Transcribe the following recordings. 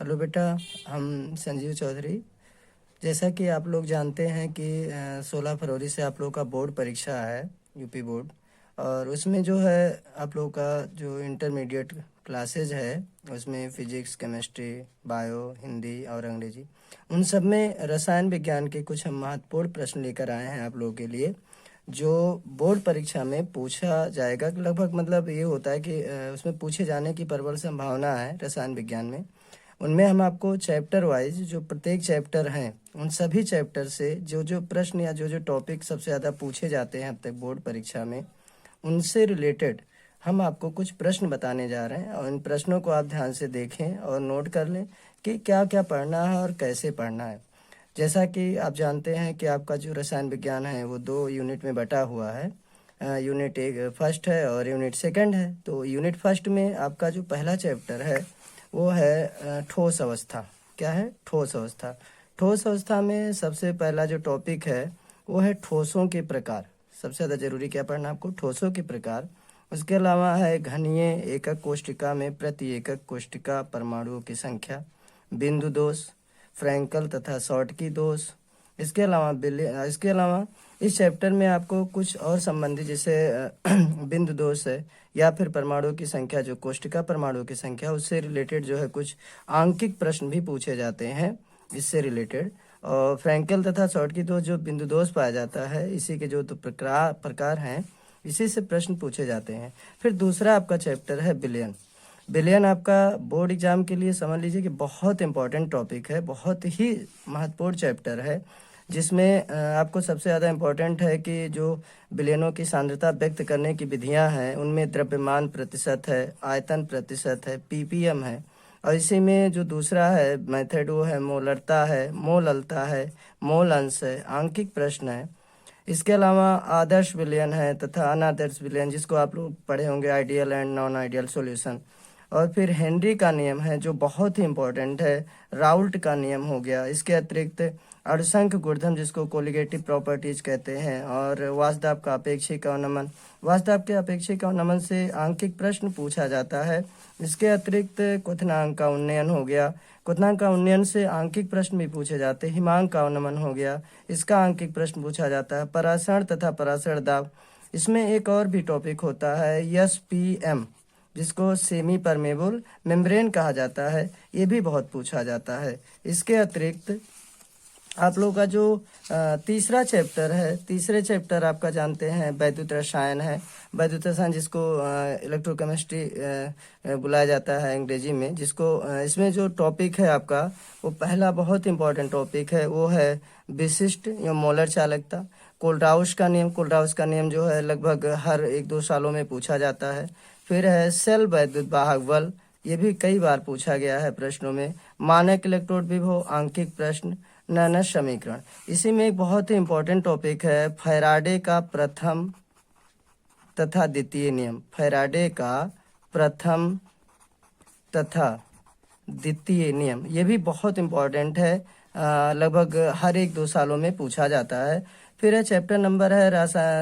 Hello बेटा। हम संजीव चौधरी। जैसा कि आप लोग जानते हैं कि 16 फरवरी से आप लोग का बोर्ड परीक्षा है, यूपी बोर्ड। और उसमें जो है आप लोग का जो इंटरमीडिएट क्लासेज है उसमें फिजिक्स, केमिस्ट्री, बायो, हिंदी और अंग्रेजी, उन सब में रसायन विज्ञान के कुछ हम महत्वपूर्ण प्रश्न लेकर आए हैं आप लोगों के लिए, जो बोर्ड परीक्षा में पूछा जाएगा। लगभग मतलब ये होता है कि उसमें पूछे जाने की प्रबल संभावना है रसायन विज्ञान में। उनमें हम आपको चैप्टर वाइज जो प्रत्येक चैप्टर हैं उन सभी चैप्टर से जो जो प्रश्न या जो जो टॉपिक सबसे ज़्यादा पूछे जाते हैं अब तक बोर्ड परीक्षा में, उनसे रिलेटेड हम आपको कुछ प्रश्न बताने जा रहे हैं। और इन प्रश्नों को आप ध्यान से देखें और नोट कर लें कि क्या क्या पढ़ना है और कैसे पढ़ना है। जैसा कि आप जानते हैं कि आपका जो रसायन विज्ञान है वो 2 यूनिट में बटा हुआ है। यूनिट एक फर्स्ट है और यूनिट सेकंड है। तो यूनिट फर्स्ट में आपका जो पहला चैप्टर है वो है ठोस अवस्था। क्या है? ठोस अवस्था। ठोस अवस्था में सबसे पहला जो टॉपिक है वो है ठोसों के प्रकार। सबसे ज़्यादा जरूरी क्या पढ़ना आपको? ठोसों के प्रकार। उसके अलावा है घनीय एकक कोशिका में प्रति एकक कोशिका परमाणुओं की संख्या, बिंदु दोष, फ्रैंकल तथा शॉर्टकी दोष। इसके अलावा इस चैप्टर में आपको कुछ और संबंधित जैसे बिंदु दोष है या फिर परमाणुओं की संख्या, जो कोशिका परमाणुओं की संख्या, उससे रिलेटेड जो है कुछ आंकिक प्रश्न भी पूछे जाते हैं इससे रिलेटेड। और फ्रैंकल तथा शॉर्टकी दोष जो बिंदु दोष पाया जाता है, इसी के जो तो प्रकार हैं, इसी से प्रश्न पूछे जाते हैं। फिर दूसरा आपका चैप्टर है विलयन। विलयन आपका बोर्ड एग्जाम के लिए समझ लीजिए कि बहुत इंपॉर्टेंट टॉपिक है, बहुत ही महत्वपूर्ण चैप्टर है, जिसमें आपको सबसे ज़्यादा इम्पोर्टेंट है कि जो विलयनों की सांद्रता व्यक्त करने की विधियां हैं उनमें द्रव्यमान प्रतिशत है, आयतन प्रतिशत है, पीपीएम है। और इसी में जो दूसरा है मेथड वो है मोलरता है, मोललता है, मोल अंश है, आंकिक प्रश्न है। इसके अलावा आदर्श विलयन है तथा अनादर्श विलयन, जिसको आप लोग पढ़े होंगे, ideal and non ideal solution. और फिर हेनरी का नियम है जो बहुत ही इम्पोर्टेंट है, राउल्ट का नियम हो गया। इसके अतिरिक्त अणुसंख्य गुणधर्म जिसको कोलिगेटिव प्रॉपर्टीज कहते हैं, और वासदाब का अपेक्षिक अवनमन। वासदाब के अपेक्षिक अवनमन से आंकिक प्रश्न पूछा जाता है। इसके अतिरिक्त क्वथनांक का उन्नयन हो गया, क्वथनांक का उन्नयन से आंकिक प्रश्न भी पूछे जाते हैं। हिमांक का अवनमन हो गया, इसका आंकिक प्रश्न पूछा जाता है। परासरण तथा परासरण दाब, इसमें एक और भी टॉपिक होता है एसपीएम, जिसको सेमी परमेबल मेम्ब्रेन कहा जाता है, ये भी बहुत पूछा जाता है। इसके अतिरिक्त आप लोगों का जो तीसरा चैप्टर है, तीसरे चैप्टर आपका जानते हैं वैद्युत रसायन है। वैद्युत रसायन जिसको इलेक्ट्रोकेमिस्ट्री बुलाया जाता है अंग्रेजी में, जिसको इसमें जो टॉपिक है आपका वो पहला बहुत इंपॉर्टेंट टॉपिक है, वो है विशिष्ट या मोलर चालकता। कोलराउस का नियम, कोलराउस का नियम जो है लगभग हर 1-2 सालों में पूछा जाता है। फिर है सेल वैद्युत वाहक बल, ये भी कई बार पूछा गया है प्रश्नों में। मानक इलेक्ट्रोड विभव, आंकिक प्रश्न, नैनस समीकरण। इसी में एक बहुत ही इंपॉर्टेंट टॉपिक है फैराडे का प्रथम तथा द्वितीय नियम। फैराडे का प्रथम तथा द्वितीय नियम, ये भी बहुत इंपॉर्टेंट है, लगभग हर 1-2 सालों में पूछा जाता है। फिर है चैप्टर नंबर है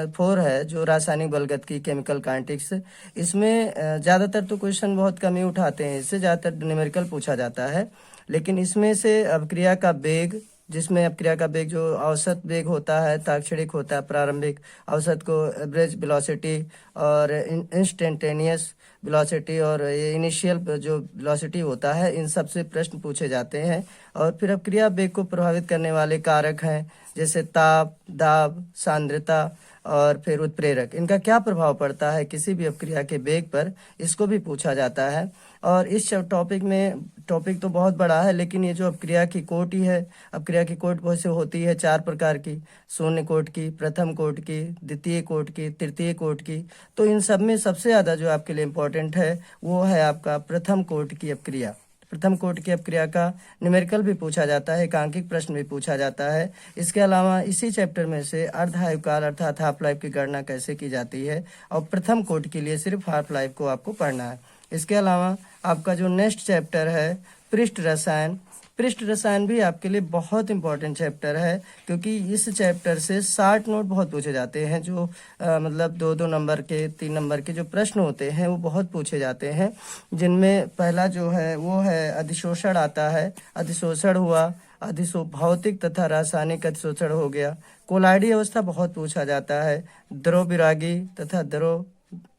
4 है जो रासायनिक बलगत की, केमिकल काइनेटिक्स। इसमें ज़्यादातर तो क्वेश्चन बहुत कम ही उठाते हैं, इससे ज़्यादातर न्यूमेरिकल पूछा जाता है। लेकिन इसमें से अभिक्रिया का वेग, जिसमें अभिक्रिया का वेग जो औसत वेग होता है, ताक्षणिक होता है, प्रारंभिक औसत को एवरेज वेलोसिटी, और इंस्टेंटेनियस वेलोसिटी और इनिशियल जो वेलोसिटी होता है, इन सब से प्रश्न पूछे जाते हैं। और फिर अभिक्रिया वेग को प्रभावित करने वाले कारक हैं जैसे ताप, दाब, सांद्रता और फिर उत्प्रेरक, इनका क्या प्रभाव पड़ता है किसी भी अभिक्रिया के वेग पर, इसको भी पूछा जाता है। और इस टॉपिक में, टॉपिक तो बहुत बड़ा है, लेकिन ये जो अभिक्रिया की कोटि है, अभिक्रिया की कोट बहुत से होती है 4 प्रकार की, शून्य कोट की, प्रथम कोट की, द्वितीय कोट की, तृतीय कोट की। तो इन सब में सबसे ज़्यादा जो आपके लिए इम्पोर्टेंट है वो है आपका प्रथम कोट की अभिक्रिया। प्रथम कोट की अभिक्रिया का न्यूमेरिकल भी पूछा जाता है, एक आंकिक प्रश्न भी पूछा जाता है। इसके अलावा इसी चैप्टर में से अर्धायुकाल अर्थात हाफ लाइफ की गणना कैसे की जाती है, और प्रथम कोट के लिए सिर्फ हाफ लाइफ को आपको पढ़ना है। इसके अलावा आपका जो नेक्स्ट चैप्टर है पृष्ठ रसायन, पृष्ठ रसायन भी आपके लिए बहुत इंपॉर्टेंट चैप्टर है, क्योंकि इस चैप्टर से 60 नोट बहुत पूछे जाते हैं। जो मतलब 2-2 नंबर के 3 नंबर के जो प्रश्न होते हैं वो बहुत पूछे जाते हैं, जिनमें पहला जो है वो है अधिशोषण आता है। अधिशोषण हुआ, भौतिक तथा रासायनिक अधिशोषण हो गया। कोलाइडी अवस्था बहुत पूछा जाता है। द्रवविरागी तथा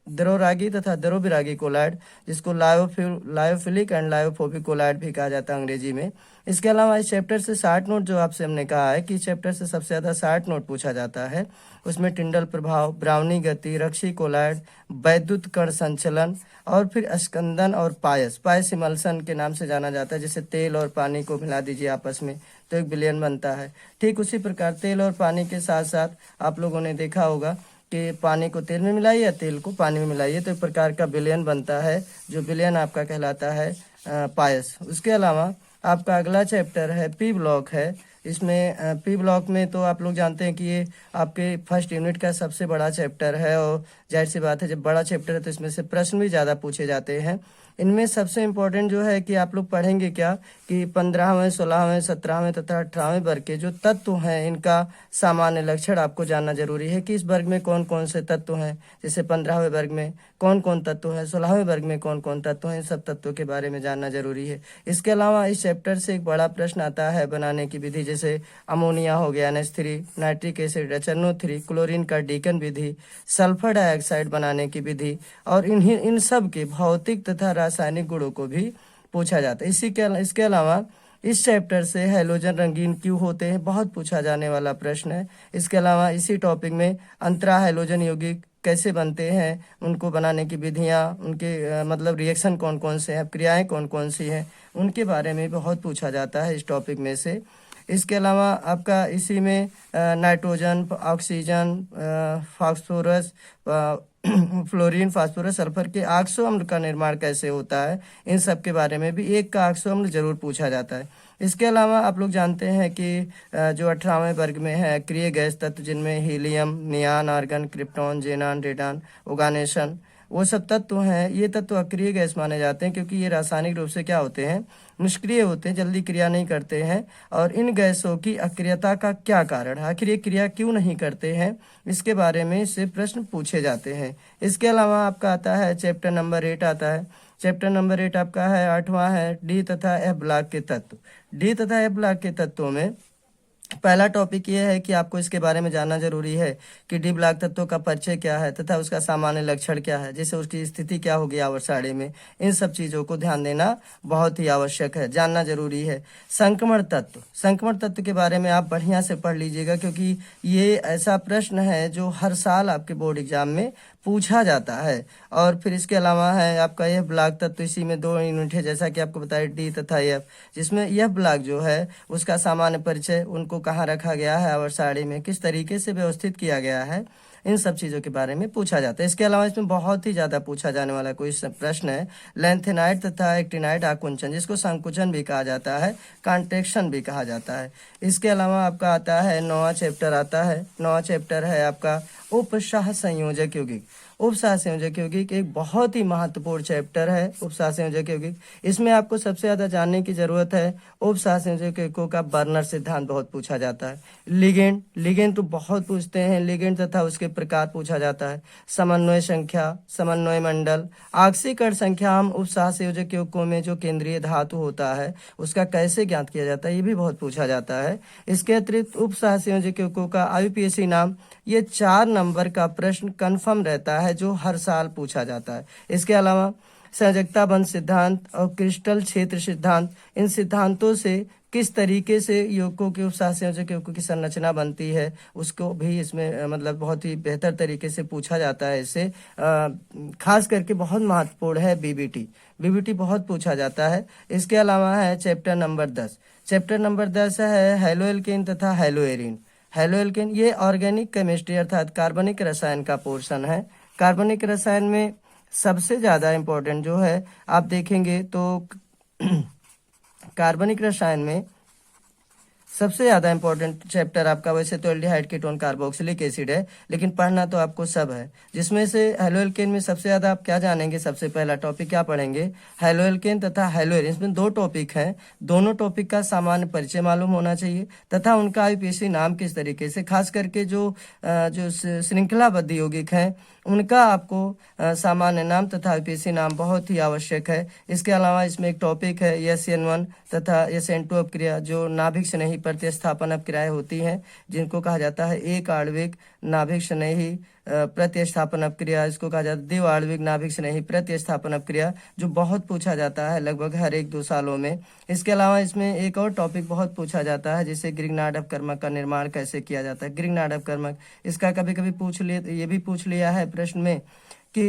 द्रवरागी तथा द्रवविरागी कोलाइड, जिसको लायोफिलिक एंड लायोफोबिक कोलाइड भी कहा जाता है अंग्रेजी में। इसके अलावा इस चैप्टर से 60 नोट, जो आपसे हमने कहा है कि चैप्टर से सबसे ज़्यादा 60 नोट पूछा जाता है, उसमें टिंडल प्रभाव, ब्राउनी गति, रक्षी कोलाइड, वैद्युत कण संचलन, और फिर स्कंदन और पायस इमल्सन के नाम से जाना जाता है। जैसे तेल और पानी को मिला दीजिए आपस में तो एक विलयन बनता है। ठीक उसी प्रकार तेल और पानी के साथ साथ आप लोगों ने देखा होगा कि पानी को तेल में मिलाइए या तेल को पानी में मिलाइए तो एक प्रकार का विलयन बनता है, जो विलयन आपका कहलाता है पायस। उसके अलावा आपका अगला चैप्टर है पी ब्लॉक है। इसमें पी ब्लॉक में तो आप लोग जानते हैं कि ये आपके फर्स्ट यूनिट का सबसे बड़ा चैप्टर है, और जाहिर सी बात है जब बड़ा चैप्टर है तो इसमें से प्रश्न भी ज़्यादा पूछे जाते हैं। इनमें सबसे इम्पोर्टेंट जो है कि आप लोग पढ़ेंगे क्या कि 15वें, 16वें, 17वें तथा 18वें वर्ग के जो तत्व हैं, इनका सामान्य लक्षण आपको जानना जरूरी है कि इस वर्ग में कौन कौन से तत्व हैं। जैसे 15वें वर्ग में कौन कौन तत्व हैं, 16वें वर्ग में कौन कौन तत्व हैं, इन सब तत्वों के बारे में जानना जरूरी है। इसके अलावा इस चैप्टर से एक बड़ा प्रश्न आता है बनाने की विधि, जैसे अमोनिया हो गया NH3, nitric acid HNO3, chlorine का डीकन विधि, सल्फर डाइऑक्साइड बनाने की विधि, और इन सब के भौतिक तथा रासायनिक गुणों को भी पूछा जाता है। इसके अलावा इस चैप्टर से हैलोजन रंगीन क्यों होते हैं, बहुत पूछा जाने वाला प्रश्न है। इसके अलावा इसी टॉपिक में अंतरा हैलोजन यौगिक कैसे बनते हैं, उनको बनाने की विधियां, उनके मतलब रिएक्शन कौन कौन से हैं, क्रियाएं कौन कौन सी हैं, उनके बारे में बहुत पूछा जाता है इस टॉपिक में से। इसके अलावा आपका इसी में nitrogen, oxygen, phosphorus, fluorine, phosphorus, sulphur के ऑक्सो अम्ल का निर्माण कैसे होता है, इन सब के बारे में भी एक का ऑक्सो अम्ल जरूर पूछा जाता है। इसके अलावा आप लोग जानते हैं कि जो 18वें वर्ग में है अक्रिय गैस तत्व, जिनमें हीलियम, नियान, आर्गन, क्रिप्टॉन, जेनान, रेडान, ओगानेशन, वो सब तत्व हैं। ये तत्व अक्रिय गैस माने जाते हैं क्योंकि ये रासायनिक रूप से क्या होते हैं, निष्क्रिय होते हैं, जल्दी क्रिया नहीं करते हैं। और इन गैसों की अक्रियता का क्या कारण है, आखिर ये क्रिया क्यों नहीं करते हैं, इसके बारे में से प्रश्न पूछे जाते हैं। इसके अलावा आपका आता है चैप्टर नंबर 8 आता है। चैप्टर नंबर 8 आपका है 8वां है डी तथा एफ ब्लॉक के तत्व। डी तथा एफ ब्लॉक के तत्वों में पहला टॉपिक ये है कि आपको इसके बारे में जानना जरूरी है कि डी ब्लॉक तत्वों का परिचय क्या है तथा उसका सामान्य लक्षण क्या है, जैसे उसकी स्थिति क्या होगी आवर्त सारणी में। इन सब चीजों को ध्यान देना बहुत ही आवश्यक है, जानना जरूरी है। संक्रमण तत्व के बारे में आप बढ़िया से पढ़ लीजिएगा, क्योंकि ये ऐसा प्रश्न है जो हर साल आपके बोर्ड एग्जाम में पूछा जाता है। और फिर इसके अलावा है आपका यह ब्लॉक तत्व, इसी में 2 यूनिट है जैसा कि आपको बताया डी तथा एफ, जिसमें यह ब्लॉक जो है उसका सामान्य परिचय, उनको कहाँ रखा गया है आवर्त सारणी में, किस तरीके से व्यवस्थित किया गया है, इन सब चीज़ों के बारे में पूछा जाता है। इसके अलावा इसमें बहुत ही ज़्यादा पूछा जाने वाला कोई प्रश्न है लेंथेनाइड तथा एक्टिनाइड आकुंचन, जिसको संकुचन भी कहा जाता है, कॉन्ट्रैक्शन भी कहा जाता है। इसके अलावा आपका आता है 9वां चैप्टर आता है। 9वां चैप्टर है आपका उपसह संयोजक यौगिक। उपसह संयोजक यौगिक एक बहुत ही महत्वपूर्ण चैप्टर है। उपसह संयोजक यौगिक, इसमें आपको सबसे ज़्यादा जानने की जरूरत है उपसह संयोजक यौगिकों का बर्नर सिद्धांत बहुत पूछा जाता है। लिगेंड तो बहुत पूछते हैं, लिगेंड तथा उसके प्रकार पूछा जाता है। समन्वय संख्या, समन्वय मंडल, ऑक्सीकरण संख्या, हम उपसह संयोजक यौगिकों में जो केंद्रीय धातु होता है उसका कैसे ज्ञात किया जाता है, ये भी बहुत पूछा जाता है। इसके अतिरिक्त उपसह संयोजक यौगिकों का IUPAC नाम, ये 4 नंबर का प्रश्न कन्फर्म रहता है जो हर साल पूछा जाता है। इसके अलावा संयोजकता बंध सिद्धांत और क्रिस्टल क्षेत्र सिद्धांत, इन सिद्धांतों से किस तरीके से यौगिकों के उपसह संयोजक यौगिकों की संरचना बनती है, उसको भी इसमें मतलब बहुत ही बेहतर तरीके से पूछा जाता है। इससे खास करके बहुत महत्वपूर्ण है बीबीटी बहुत पूछा जाता है। इसके अलावा है चैप्टर नंबर 10। चैप्टर नंबर 10 है हैलोएल्केन तथा हैलोएरिन। हैलोएल्केन ये ऑर्गेनिक केमिस्ट्री अर्थात कार्बनिक रसायन का पोर्शन है। कार्बनिक रसायन में सबसे ज़्यादा इम्पोर्टेंट जो है आप देखेंगे तो कार्बनिक रसायन में सबसे ज़्यादा इंपॉर्टेंट चैप्टर आपका वैसे तो एल्डिहाइड कीटोन कार्बोक्सिलिक एसिड है, लेकिन पढ़ना तो आपको सब है। जिसमें से हेलोएल्केन में सबसे ज़्यादा आप क्या जानेंगे, सबसे पहला टॉपिक क्या पढ़ेंगे, हेलोएल्केन तथा हेलोएरिन। इसमें दो टॉपिक हैं, दोनों टॉपिक का सामान्य परिचय मालूम होना चाहिए तथा उनका आईपीएससी नाम किस तरीके से, खास करके जो श्रृंखलाबद्ध यौगिक हैं उनका आपको सामान्य नाम तथा आईपीएससी नाम बहुत ही आवश्यक है। इसके अलावा इसमें एक टॉपिक है SN1 तथा SN2 अपक्रिया, जो नाभिक स्नेही प्रतिस्थापन अपक्रियाएं होती हैं, जिनको कहा जाता है एक आणविक नाभिक स्नेही प्रतिस्थापन अपक्रिया, इसको कहा जाता है द्विआण्विक नाभिक स्नेही प्रतिस्थापन अपक्रिया, जो बहुत पूछा जाता है लगभग हर 1-2 सालों में। इसके अलावा इसमें एक और टॉपिक बहुत पूछा जाता है, जैसे ग्रिग्नार्ड अपकर्मक का निर्माण कैसे किया जाता है। ग्रिग्नार्ड अपकर्मक, इसका कभी कभी ये भी पूछ लिया है प्रश्न में कि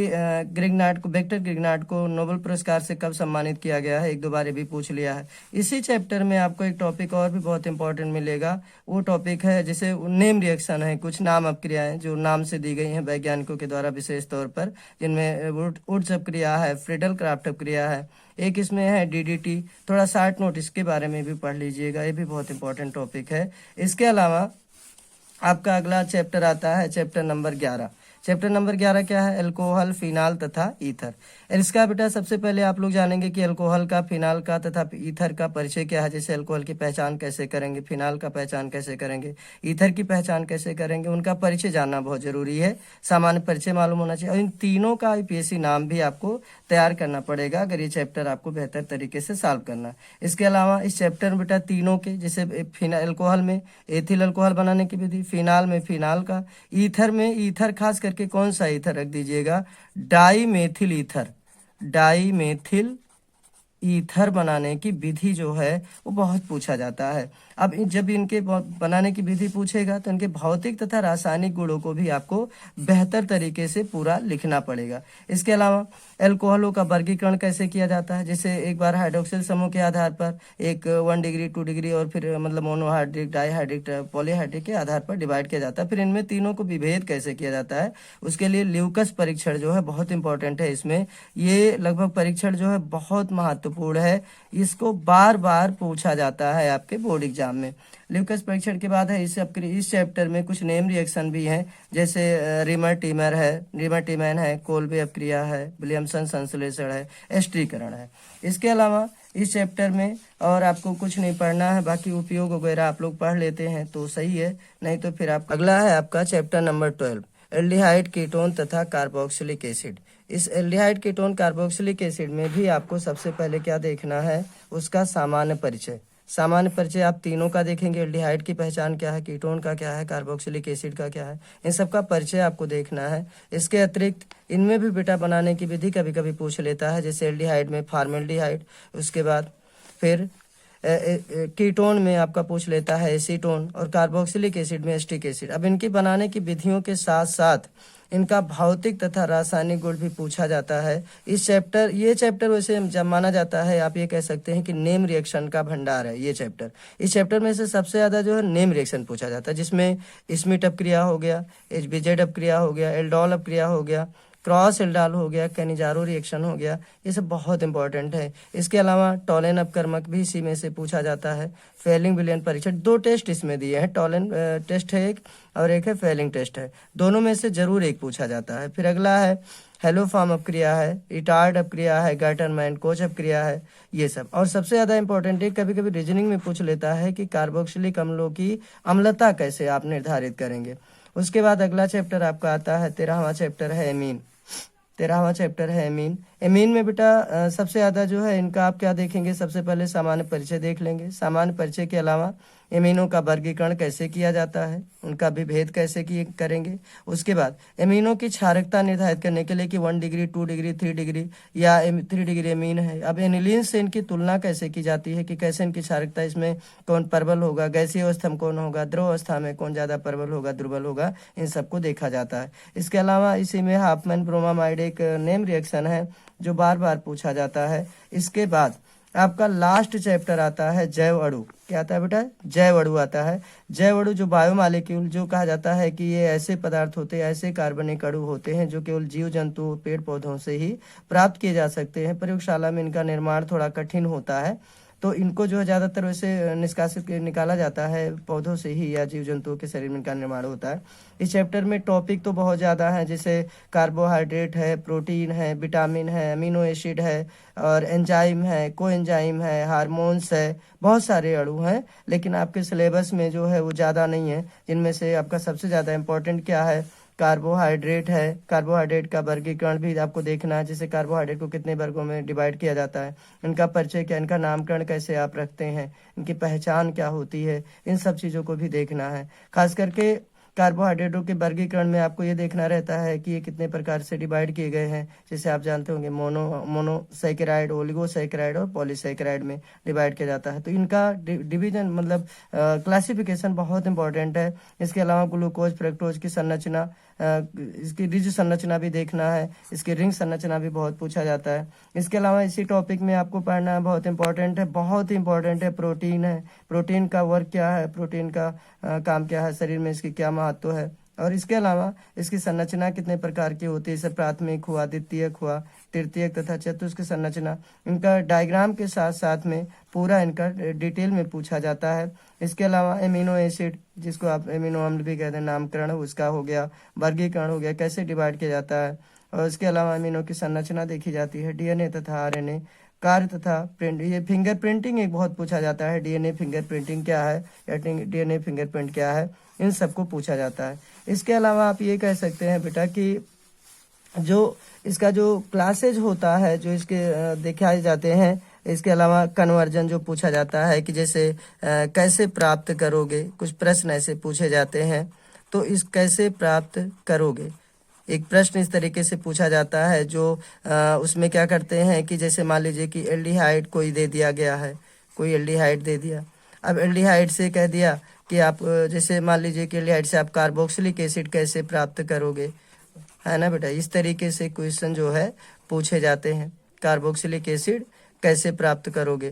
ग्रिग्नार्ड को, वेक्टर ग्रिग्नार्ड को नोबेल पुरस्कार से कब सम्मानित किया गया है, 1-2 बार ये भी पूछ लिया है। इसी चैप्टर में आपको एक टॉपिक और भी बहुत इंपॉर्टेंट मिलेगा, वो टॉपिक है जैसे नेम रिएक्शन है, कुछ नाम अपक्रियाएं जो नाम से दी गई हैं वैज्ञानिकों के द्वारा विशेष तौर पर, जिनमें वुड्स अपक्रिया है, फ्रीडल क्राफ्ट अपक्रिया है, एक इसमें है DDT। थोड़ा शार्ट नोट इसके बारे में भी पढ़ लीजिएगा, ये भी बहुत इंपॉर्टेंट टॉपिक है। इसके अलावा आपका अगला चैप्टर आता है चैप्टर नंबर 11। चैप्टर नंबर 11 क्या है, अल्कोहल, फिनाल तथा ईथर। इसका बेटा सबसे पहले आप लोग जानेंगे कि अल्कोहल का, फिनाल का तथा ईथर का परिचय क्या है। जैसे अल्कोहल की पहचान कैसे करेंगे, फिनाल का पहचान कैसे करेंगे, ईथर की पहचान कैसे करेंगे, उनका परिचय जानना बहुत जरूरी है, सामान्य परिचय मालूम होना चाहिए। और इन तीनों का आईपीएससी नाम भी आपको तैयार करना पड़ेगा अगर ये चैप्टर आपको बेहतर तरीके से सॉल्व करना है। इसके अलावा इस चैप्टर में बेटा तीनों के, जैसे अल्कोहल में एथिल अल्कोहल बनाने की विधि, फिनाल में फिनाल का, ईथर में ईथर, खास करके कौन सा ईथर रख दीजिएगा, डाईमेथिल ईथर। डाईमेथिल ईथर बनाने की विधि जो है वो बहुत पूछा जाता है। अब जब इनके बनाने की विधि पूछेगा तो इनके भौतिक तथा रासायनिक गुणों को भी आपको बेहतर तरीके से पूरा लिखना पड़ेगा। इसके अलावा एल्कोहलों का वर्गीकरण कैसे किया जाता है, जैसे एक बार हाइड्रोक्सिल समूह के आधार पर एक 1 डिग्री 2 डिग्री और फिर मतलब मोनोहाइड्रिक, डाईहाइड्रिक, पॉलीहाइड्रिक के आधार पर डिवाइड किया जाता है। फिर इनमें तीनों को विभेद कैसे किया जाता है, उसके लिए ल्यूकस परीक्षण जो है बहुत इंपॉर्टेंट है। इसमें ये लगभग परीक्षण जो है बहुत महत्वपूर्ण है, इसको बार बार पूछा जाता है आपके बोर्ड एग्जाम में। ल्यूकस परीक्षण के बाद है इस चैप्टर में कुछ नेम रिएक्शन भी हैं, जैसे रिमर टीमैन है, कोल्बे अपक्रिया है, विलियमसन संश्लेषण है, एस्ट्रीकरण है। इसके अलावा इस चैप्टर में और आपको कुछ नहीं पढ़ना है, बाकी उपयोग वगैरह आप लोग पढ़ लेते हैं तो सही है, नहीं तो फिर आप अगला है आपका चैप्टर नंबर 12, एल्डिहाइड, कीटोन तथा कार्बोक्सिलिक एसिड। इस एल्डिहाइड, कीटोन, कार्बोक्सिलिक एसिड में भी आपको सबसे पहले क्या देखना है, उसका सामान्य परिचय। सामान्य परिचय आप तीनों का देखेंगे, एल्डिहाइड की पहचान क्या है, कीटोन का क्या है, कार्बोक्सिलिक एसिड का क्या है, इन सब का परिचय आपको देखना है। इसके अतिरिक्त इनमें भी बेटा बनाने की विधि कभी कभी पूछ लेता है, जैसे एल्डिहाइड में फॉर्मेल्डिहाइड, उसके बाद फिर कीटोन में आपका पूछ लेता है एसीटोन, और कार्बोक्सिलिक एसिड में एस्टिक एसिड। अब इनकी बनाने की विधियों के साथ साथ इनका भौतिक तथा रासायनिक गुण भी पूछा जाता है। ये चैप्टर वैसे जब माना जाता है, आप ये कह सकते हैं कि नेम रिएक्शन का भंडार है ये चैप्टर। इस चैप्टर में से सबसे ज्यादा जो है नेम रिएक्शन पूछा जाता है, जिसमें स्मिट अपक्रिया हो गया, HBZ अपक्रिया हो गया, एल्डोल अपक्रिया हो गया, क्रॉस एल्डाल हो गया, कैनिजारो रिएक्शन हो गया, ये सब बहुत इंपॉर्टेंट है। इसके अलावा टॉलेन अपकर्मक भी इसी में से पूछा जाता है। फेलिंग विलियन परीक्षण, 2 टेस्ट इसमें दिए हैं, टॉलेन टेस्ट है एक और एक है फेलिंग टेस्ट है, दोनों में से जरूर एक पूछा जाता है। फिर अगला है हेलोफॉर्म अपक्रिया है, इटार्ड अपक्रिया है, गार्टनमैन कोच अपक्रिया है, ये सब। और सबसे ज्यादा इंपॉर्टेंट है, कभी कभी रीजनिंग में पूछ लेता है कि कार्बोक्सिलिक अम्लों की अम्लता कैसे आप निर्धारित करेंगे। उसके बाद अगला चैप्टर आपका आता है 13वां चैप्टर है एमीन। 13वां चैप्टर है एमीन। एमीन में बेटा सबसे ज्यादा जो है इनका आप क्या देखेंगे, सबसे पहले सामान्य परिचय देख लेंगे। सामान्य परिचय के अलावा एमीनों का वर्गीकरण कैसे किया जाता है, उनका विभेद कैसे करेंगे। उसके बाद एमीनों की क्षारकता निर्धारित करने के लिए कि 1 डिग्री 2 डिग्री 3 डिग्री या 3 डिग्री एमीन है। अब एनिलीन से इनकी तुलना कैसे की जाती है कि कैसे इनकी क्षारकता, इसमें कौन प्रबल होगा, गैसीय अवस्था में कौन होगा, द्रव अवस्था में कौन ज्यादा प्रबल होगा, दुर्बल होगा, इन सबको देखा जाता है। इसके अलावा इसी में हाफमैन ब्रोमामाइड एक नेम रिएक्शन है जो बार बार पूछा जाता है। इसके बाद आपका लास्ट चैप्टर आता है जैव अणु। क्या आता है बेटा, जैव अणु आता है। जैव अणु जो बायोमॉलिक्यूल, जो कहा जाता है कि ये ऐसे पदार्थ होते हैं, ऐसे कार्बनिक अणु होते हैं जो केवल जीव जंतु, पेड़ पौधों से ही प्राप्त किए जा सकते हैं। प्रयोगशाला में इनका निर्माण थोड़ा कठिन होता है, तो इनको जो है ज़्यादातर वैसे निष्कासित निकाला जाता है पौधों से ही, या जीव जंतुओं के शरीर में इनका निर्माण होता है। इस चैप्टर में टॉपिक तो बहुत ज़्यादा है, जैसे कार्बोहाइड्रेट है, प्रोटीन है, विटामिन है, अमीनो एसिड है, और एंजाइम है, कोएंजाइम है, हार्मोन्स है, बहुत सारे अणु हैं। लेकिन आपके सिलेबस में जो है वो ज़्यादा नहीं है, जिनमें से आपका सबसे ज़्यादा इम्पोर्टेंट क्या है, कार्बोहाइड्रेट है। कार्बोहाइड्रेट का वर्गीकरण भी आपको देखना है, जैसे कार्बोहाइड्रेट को कितने वर्गों में डिवाइड किया जाता है, इनका परिचय क्या, इनका नामकरण कैसे आप रखते हैं, इनकी पहचान क्या होती है, इन सब चीज़ों को भी देखना है। खास करके कार्बोहाइड्रेटों के वर्गीकरण में आपको ये देखना रहता है कि ये कितने प्रकार से डिवाइड किए गए हैं। जैसे आप जानते होंगे मोनोसैकेराइड, ओलिगोसैकेराइड और पॉलीसैकेराइड में डिवाइड किया जाता है। तो इनका डिवीजन मतलब क्लासिफिकेशन बहुत इंपॉर्टेंट है। इसके अलावा ग्लूकोज फ्रक्टोज की संरचना, इसकी रिज संरचना भी देखना है, इसकी रिंग संरचना भी बहुत पूछा जाता है। इसके अलावा इसी टॉपिक में आपको पढ़ना बहुत इंपॉर्टेंट है, बहुत ही इंपॉर्टेंट है, प्रोटीन है। प्रोटीन का वर्क क्या है, प्रोटीन का काम क्या है, शरीर में इसकी क्या महत्व है, और इसके अलावा इसकी संरचना कितने प्रकार की होती है, जैसे प्राथमिक हुआ, द्वितीयक हुआ, तृतीयक तथा चतुष्क संरचना, इनका डायग्राम के साथ साथ में पूरा इनका डिटेल में पूछा जाता है। इसके अलावा एमिनो एसिड, जिसको आप एमिनो अम्ल भी कहते हैं, नामकरण उसका हो गया, वर्गीकरण हो गया, कैसे डिवाइड किया जाता है, और इसके अलावा एमिनो की संरचना देखी जाती है, डीएनए तथा आरएनए, कार्य तथा प्रिंट। ये फिंगर प्रिंटिंग एक बहुत पूछा जाता है, डीएनए फिंगर प्रिंटिंग क्या है, या डीएनए फिंगरप्रिंट क्या है, इन सबको पूछा जाता है। इसके अलावा आप ये कह सकते हैं बेटा कि जो इसका जो क्लासेज होता है, जो इसके दिखाए जाते हैं, इसके अलावा कन्वर्जन जो पूछा जाता है कि जैसे कैसे प्राप्त करोगे, कुछ प्रश्न ऐसे पूछे जाते हैं, तो इस कैसे प्राप्त करोगे एक प्रश्न इस तरीके से पूछा जाता है, जो उसमें क्या करते हैं कि जैसे मान लीजिए कि एल्डिहाइड कोई दे दिया गया है, कोई एल्डिहाइड दे दिया, अब एल्डिहाइड से कह दिया कि आप जैसे मान लीजिए कि एल्डिहाइड से आप कार्बोक्सिलिक एसिड कैसे प्राप्त करोगे, है ना बेटा। इस तरीके से क्वेश्चन जो है पूछे जाते हैं, कार्बोक्सिलिक एसिड कैसे प्राप्त करोगे।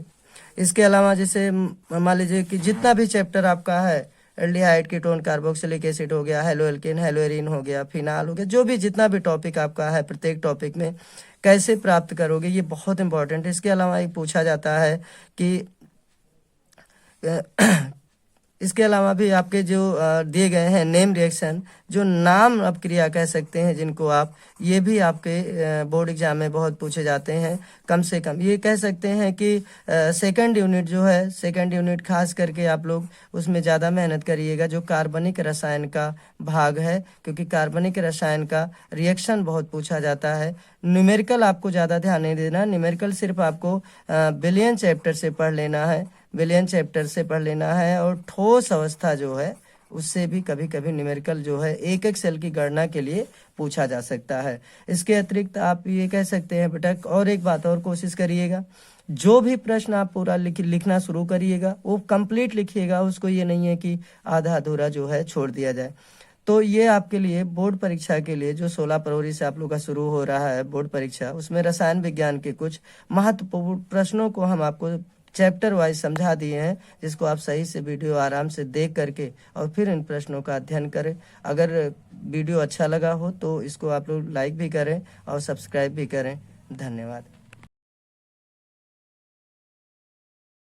इसके अलावा जैसे मान लीजिए कि जितना भी चैप्टर आपका है, एल्डिहाइड, कीटोन, कार्बोक्सिलिक एसिड हो गया, हेलोएल्केन, हेलोएरिन हो गया, फिनाल हो गया, जो भी जितना भी टॉपिक आपका है, प्रत्येक टॉपिक में कैसे प्राप्त करोगे, ये बहुत इंपॉर्टेंट है। इसके अलावा एक पूछा जाता है कि इसके अलावा भी आपके जो दिए गए हैं नेम रिएक्शन, जो नाम अब क्रिया कह सकते हैं जिनको आप, ये भी आपके बोर्ड एग्जाम में बहुत पूछे जाते हैं। कम से कम ये कह सकते हैं कि सेकंड यूनिट जो है, सेकंड यूनिट खास करके आप लोग उसमें ज़्यादा मेहनत करिएगा, जो कार्बनिक रसायन का भाग है, क्योंकि कार्बनिक रसायन का रिएक्शन बहुत पूछा जाता है। न्यूमेरिकल आपको ज़्यादा ध्यान नहीं देना, न्यूमेरिकल सिर्फ आपको बिलियन चैप्टर से पढ़ लेना है, विलियन चैप्टर से पढ़ लेना है, और ठोस अवस्था जो है उससे भी कभी कभी न्यूमेरिकल जो है एक एक सेल की गणना के लिए पूछा जा सकता है। इसके अतिरिक्त आप ये कह सकते हैं बेटा, और एक बात और कोशिश करिएगा, जो भी प्रश्न आप पूरा लिखना शुरू करिएगा वो कंप्लीट लिखिएगा, उसको ये नहीं है कि आधा अधूरा जो है छोड़ दिया जाए। तो ये आपके लिए बोर्ड परीक्षा के लिए जो 16 फरवरी से आप लोग का शुरू हो रहा है बोर्ड परीक्षा, उसमें रसायन विज्ञान के कुछ महत्वपूर्ण प्रश्नों को हम आपको चैप्टर वाइज समझा दिए हैं, जिसको आप सही से वीडियो आराम से देख करके और फिर इन प्रश्नों का अध्ययन करें। अगर वीडियो अच्छा लगा हो तो इसको आप लोग लाइक भी करें और सब्सक्राइब भी करें। धन्यवाद।